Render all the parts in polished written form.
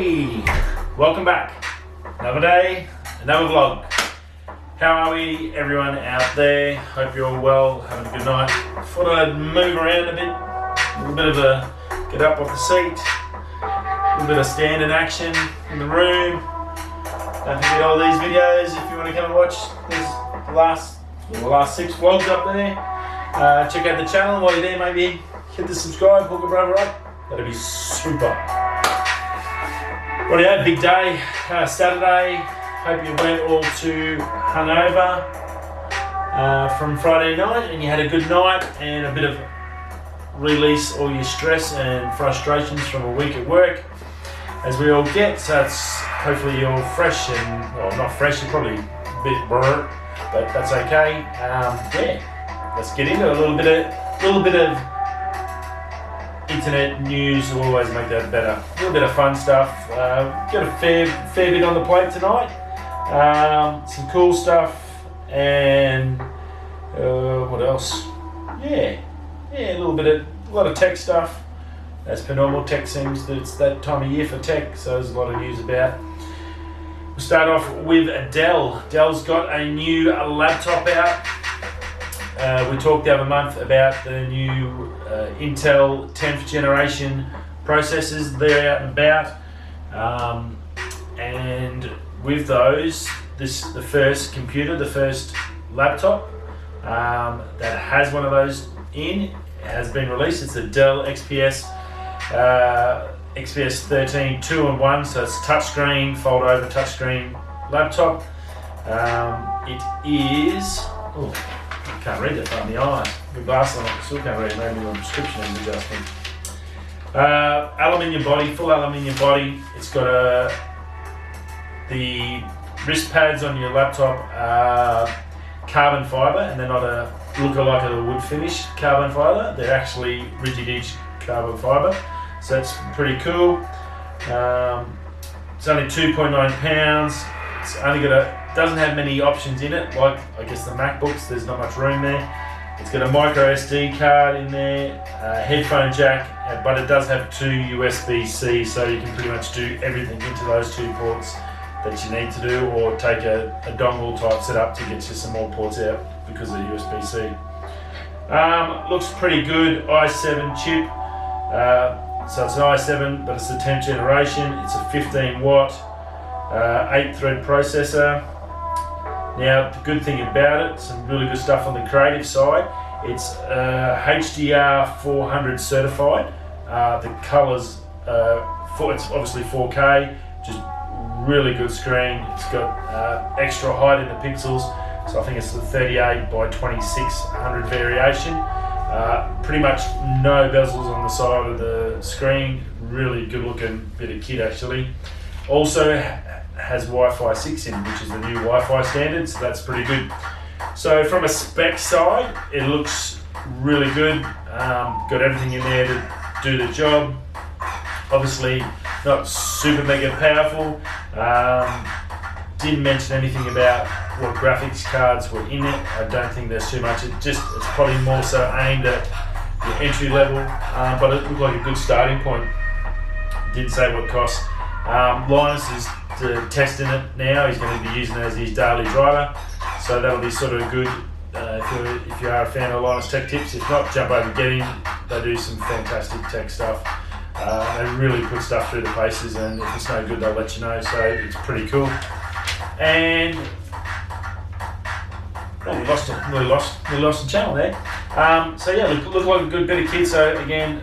Hey! Welcome back. Another day, another vlog. How are we, everyone out there? Hope you're all well, having a good night. Thought I'd move around a bit. A little bit of a get up off the seat. A little bit of standing action in the room. Don't forget all these videos if you want to come and watch. There's the last 6 vlogs up there. Check out the channel while you're there. Maybe hit the subscribe, hook a brother up. That'd be super. Rightio, big day, Saturday. Hope you went all too hungover from Friday night and you had a good night and a bit of release all your stress and frustrations from a week at work, as we all get. So it's hopefully you're fresh and, well, not fresh, you're probably a bit burnt, but that's okay. Yeah, let's get into it. A little bit of internet news will always make that better. A little bit of fun stuff. Got a fair bit on the plate tonight. Some cool stuff and what else? Yeah, a lot of tech stuff. As per normal, tech seems that it's that time of year for tech, so there's a lot of news about. We'll start off with Dell. Dell's got a new laptop out. We talked the other month about the new Intel 10th generation processors. They're out and about, and with those, the first laptop that has one of those has been released. It's the Dell XPS 13 2-in-1, so it's touchscreen, fold over touchscreen laptop. It is. I can't read that from the eyes. Good glasses on, I still can't read it. Maybe my prescription is adjusting. Aluminium body, full aluminium body. It's got the wrist pads on your laptop are carbon fibre, and they're not a look-alike of the wood finish carbon fibre. They're actually rigid edge carbon fibre, so that's pretty cool. It's only 2.9 pounds. It's only doesn't have many options in it, like I guess the Macbooks. There's not much room there. It's got a micro SD card in there, a headphone jack, but it does have 2 USB-C, so you can pretty much do everything into those 2 ports that you need to do, or take a dongle type setup to get you some more ports out because of the USB-C. Looks pretty good, i7 chip. So it's an i7, but it's the 10th generation. It's a 15 watt, 8-thread processor. Now, the good thing about it, some really good stuff on the creative side. It's HDR 400 certified. The colors, it's obviously 4K, just really good screen. It's got extra height in the pixels, so I think it's the 38 by 2600 variation. Pretty much no bezels on the side of the screen. Really good looking bit of kit actually. Also has Wi-Fi 6 in, which is the new Wi-Fi standard, so that's pretty good. So from a spec side, it looks really good. Got everything in there to do the job. Obviously not super mega powerful. Didn't mention anything about what graphics cards were in it. I don't think there's too much. It's probably more so aimed at your entry level, but it looked like a good starting point. Didn't say what cost. Linus is testing it now. He's going to be using it as his daily driver, so that'll be sort of good if you are a fan of Linus Tech Tips. If not, jump over, get him. They do some fantastic tech stuff. They really put stuff through the paces, and if it's no good, they'll let you know. So it's pretty cool. And we lost the channel there. So yeah, look like a good bit of kit. So again,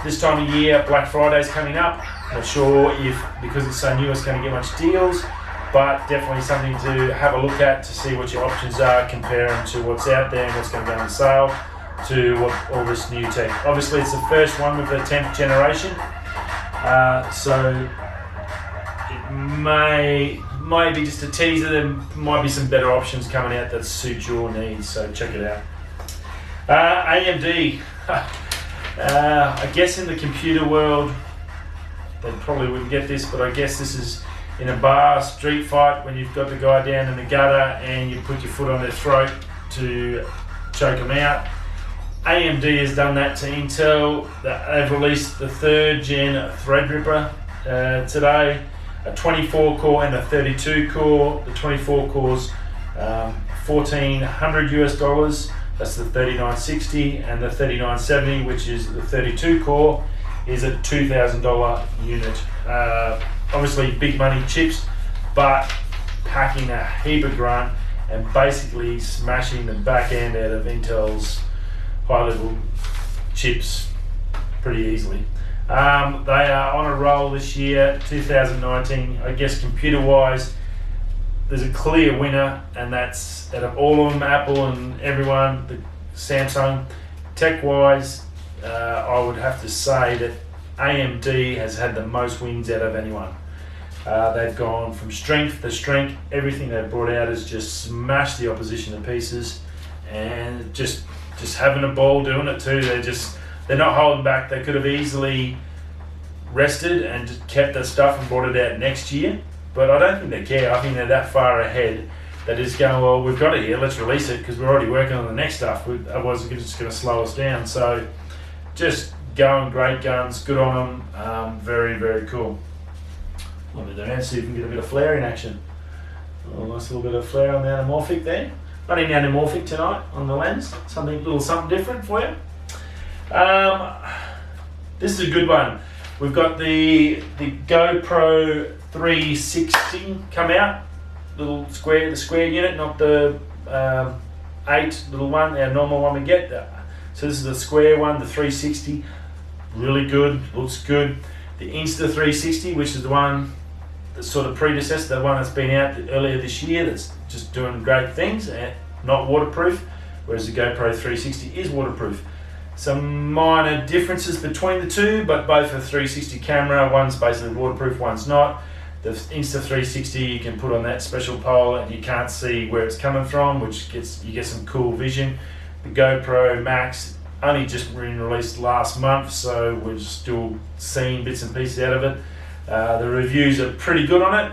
this time of year, Black Friday's coming up. Not sure if, because it's so new, it's going to get much deals, but definitely something to have a look at to see what your options are, compare them to what's out there and what's going to go on sale to what all this new tech. Obviously, it's the first one with the 10th generation, so it may be just a teaser. There might be some better options coming out that suit your needs, so check it out. AMD, I guess in the computer world, they probably wouldn't get this, but I guess this is in a bar, street fight, when you've got the guy down in the gutter and you put your foot on their throat to choke them out. AMD has done that to Intel. They've released the 3rd gen Threadripper today, a 24 core and a 32 core. The 24 cores, $1,400 US. That's the 3960, and the 3970, which is the 32 core, is a $2,000 unit. Obviously big money chips, but packing a heap of grunt and basically smashing the back end out of Intel's high-level chips pretty easily. They are on a roll this year, 2019. I guess computer-wise, there's a clear winner, and that's out of all of them, Apple and everyone, the Samsung. Tech-wise, I would have to say that AMD has had the most wins out of anyone. They've gone from strength to strength. Everything they've brought out has just smashed the opposition to pieces, and just having a ball doing it too. They're not holding back. They could have easily rested and just kept their stuff and brought it out next year, but I don't think they care. I think they're that far ahead. They're just going, well, we've got it here, let's release it because we're already working on the next stuff. Otherwise it's just going to slow us down. So just going, great guns, good on them. Very, very cool. Let me do that, see if we can get a bit of flare in action. A nice little bit of flare on the anamorphic there. Running anamorphic tonight on the lens. Something different for you. This is a good one. We've got the GoPro 360 come out. The square unit, not the 8 little one, our normal one we get. So this is the square one, the 360. Really good, looks good. The Insta 360, which is the one that sort of predecessor, the one that's been out earlier this year, that's just doing great things, and not waterproof, whereas the GoPro 360 is waterproof. Some minor differences between the two, but both a 360 camera. One's basically waterproof, one's not. The Insta 360 you can put on that special pole and you can't see where it's coming from, which you get some cool vision. The GoPro Max only just been released last month, so we're still seeing bits and pieces out of it. The reviews are pretty good on it.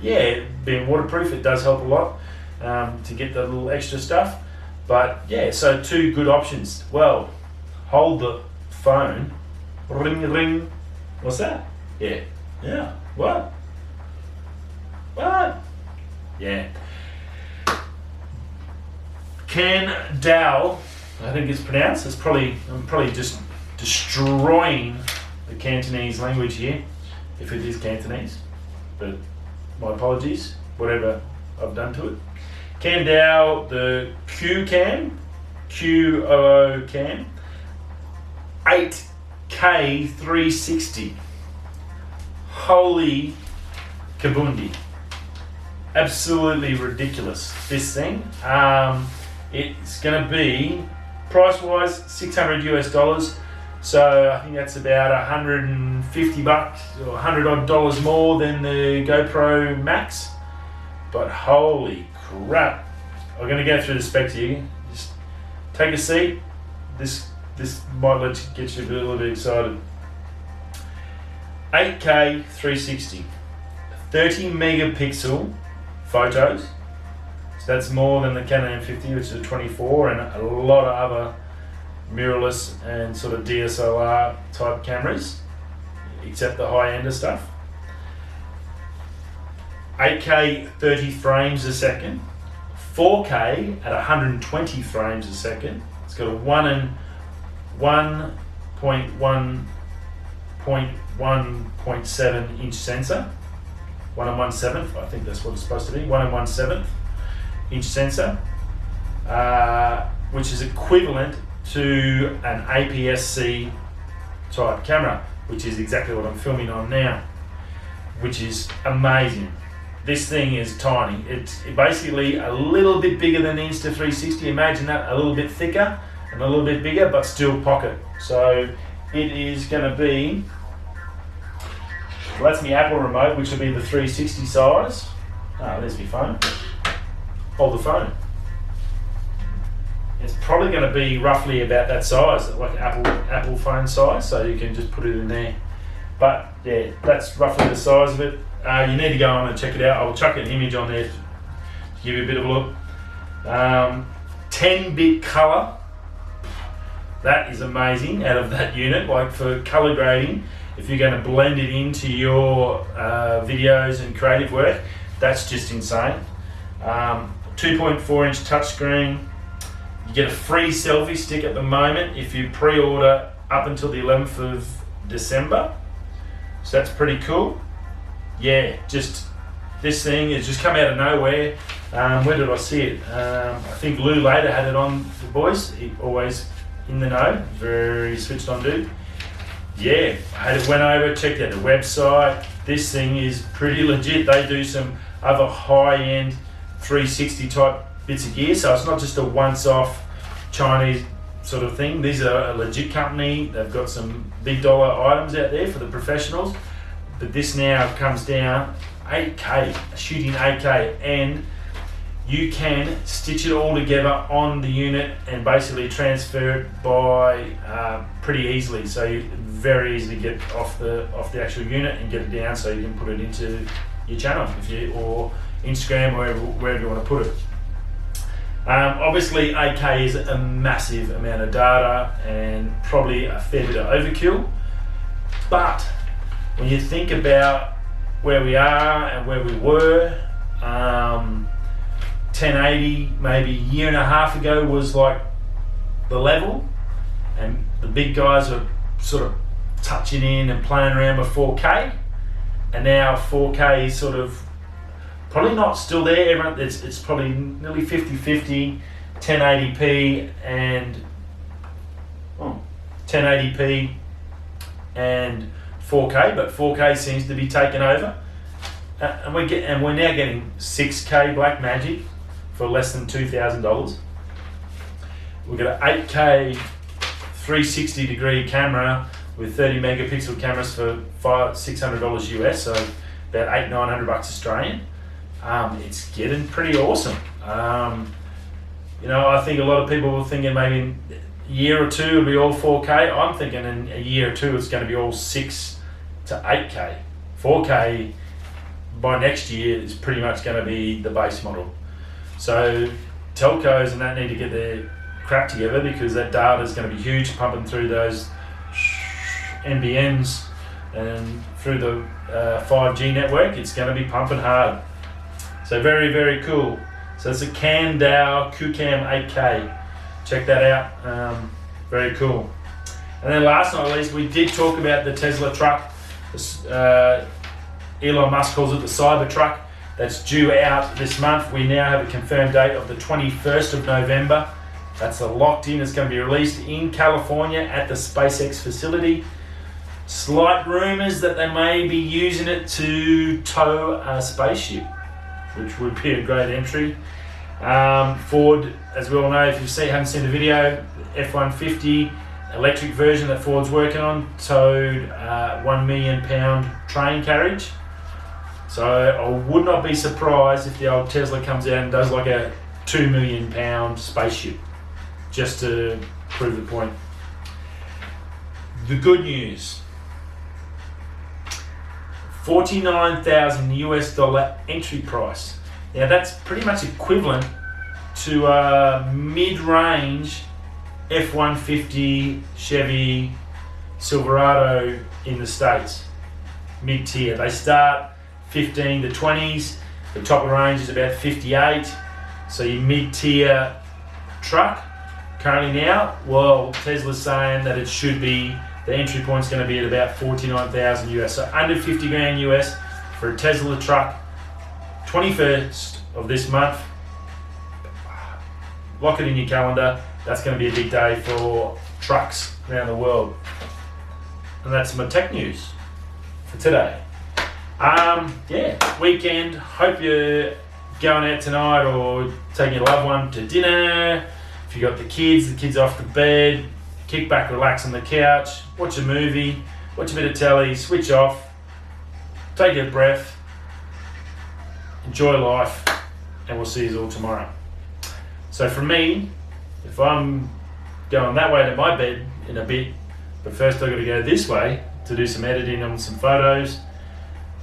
Yeah, being waterproof, it does help a lot to get the little extra stuff. But yeah, so two good options. Well, hold the phone. Ring, ring. What's that? Yeah. Yeah. What? What? Yeah. Kandao, I think it's pronounced. I'm probably just destroying the Cantonese language here, if it is Cantonese. But my apologies, whatever I've done to it. Kandao, the Qoo Cam, Qoo Cam, 8K 360. Holy kabundi. Absolutely ridiculous, this thing. It's going to be, price-wise, $600 US. So I think that's about $150 or $100 odd more than the GoPro Max. But holy crap. I'm going to go through the specs here. Just take a seat. This might get you a little bit excited. 8K 360, 30 megapixel photos. So that's more than the Canon M50, which is a 24, and a lot of other mirrorless and sort of DSLR type cameras, except the high-end stuff. 8K 30 frames a second, 4K at 120 frames a second. It's got a 1.7 inch sensor, 1 1/7, I think that's what it's supposed to be, 1 1/7 inch sensor, which is equivalent to an APS-C type camera, which is exactly what I'm filming on now, which is amazing. This thing is tiny. It's basically a little bit bigger than the Insta 360. Imagine that, a little bit thicker and a little bit bigger, but still pocket. So it is going to be, well, that's my Apple remote, which will be the 360 size. Oh, there's my phone. Hold the phone. It's probably going to be roughly about that size, like Apple phone size, so you can just put it in there. But yeah, that's roughly the size of it. You need to go on and check it out. I'll chuck an image on there to give you a bit of a look. 10-bit color. That is amazing out of that unit, like for color grading. if you're going to blend it into your videos and creative work, that's just insane. 2.4 inch touchscreen. You get a free selfie stick at the moment if you pre-order up until the 11th of December. So that's pretty cool. Yeah, just this thing has just come out of nowhere. Where did I see it? I think Lou later had it on the boys. He always in the know, very switched on dude. Yeah, I went over, checked out the website. This thing is pretty legit. They do some other high-end 360 type bits of gear, so it's not just a once-off Chinese sort of thing. These are a legit company. They've got some big dollar items out there for the professionals, but this now comes down 8K, shooting 8K, and you can stitch it all together on the unit and basically transfer it by pretty easily. So you very easily get off the actual unit and get it down, so you can put it into your channel or Instagram or wherever you want to put it. Obviously 8K is a massive amount of data and probably a fair bit of overkill, but when you think about where we are and where we were, 1080 maybe a year and a half ago was like the level, and the big guys are sort of touching in and playing around with 4K, and now 4K is sort of probably not still there. Everyone, it's probably nearly 50-50, 1080p and 1080p and 4K, but 4K seems to be taken over, and we're now getting 6K Blackmagic for less than $2,000. We've got an 8K 360 degree camera with 30 megapixel cameras for $600 US, so about $800-900 Australian. It's getting pretty awesome. You know, I think a lot of people were thinking maybe in a year or two it'll be all 4K. I'm thinking in a year or two it's going to be all 6 to 8K. 4K by next year is pretty much going to be the base model. So telcos and that need to get their crap together, because that data is going to be huge, pumping through those NBNs and through the 5G network. It's going to be pumping hard. So very, very cool. So it's a Kandao Qoo Cam 8K. Check that out. Very cool. And then last but not least, we did talk about the Tesla truck. Elon Musk calls it the cybertruck. That's due out this month. We now have a confirmed date of the 21st of November. That's locked in. It's going to be released in California at the SpaceX facility. Slight rumors that they may be using it to tow a spaceship, which would be a great entry. Ford, as we all know, if you haven't seen the video, F-150 electric version that Ford's working on towed 1 million pound train carriage. So I would not be surprised if the old Tesla comes out and does like a 2 million pound spaceship, just to prove the point. The good news: $49,000 US entry price. Now that's pretty much equivalent to a mid-range F-150 Chevy Silverado in the States, mid-tier. They start 15 to 20s. The top of the range is about 58. So your mid-tier truck currently now, well, Tesla's saying that it should be, the entry point's going to be at about 49,000 US. So under 50 grand US for a Tesla truck. 21st of this month. Lock it in your calendar. That's going to be a big day for trucks around the world. And that's my tech news for today. Yeah, weekend. Hope you're going out tonight or taking your loved one to dinner. If you got the kids off to bed, kick back, relax on the couch, watch a movie, watch a bit of telly, switch off, take a breath, enjoy life, and we'll see you all tomorrow. So for me, if I'm going that way to my bed in a bit, but first I've got to go this way to do some editing on some photos,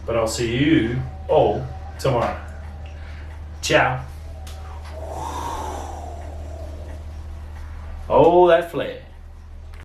but I'll see you all tomorrow. Ciao. Oh, that flare.